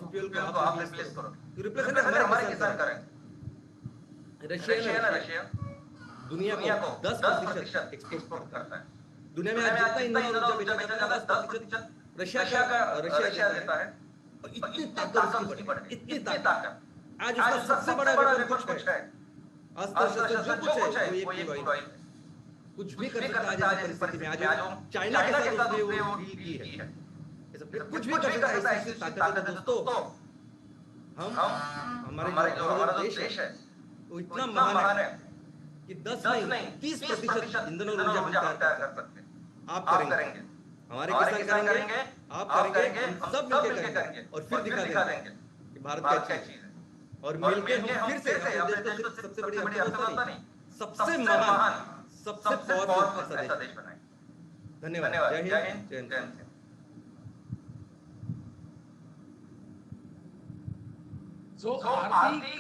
फ्यूल को आप रिप्लेस करोगे, रिप्लेस हमारे किसान करेंगे। रशिया दुनिया को 10% एक्सपोर्ट करता है। दुनिया में आज जितना ईंधन और ऊर्जा बेचा जाता है, 10% रशिया देता है। इतनी ताकत उसकी बढ़ गई, इतनी ताकत। आज उसका सबसे बड़ा वेपन कुछ है, अस्त्र जो कुछ है वो ये क्रूड ऑयल है। कुछ भी कर सकता है आज इस परिस्थिति में। आज चाइना के साथ उसने वो डील की है, कुछ भी कर सकता है। ऐसी ताकत है दोस्तों। हमारे जो हमारा देश है वो इतना महान है कि 10 नहीं 30% ईंधन और ऊर्जा हम तैयार कर सकते हैं। आप करेंगे, हमारे किसान करेंगे, आप करेंगे, हम सब मिलकर करेंगे और फिर दिखा देंगे कि भारत क्या चीज है। और मिलके हम फिर से अपने देश को सबसे बड़ी अर्थव्यवस्था नहीं, सबसे महान, सबसे पावरफुल ऐसा देश बनाएं। धन्यवाद। जय हिंद, जय हिंद। जो आर्थिक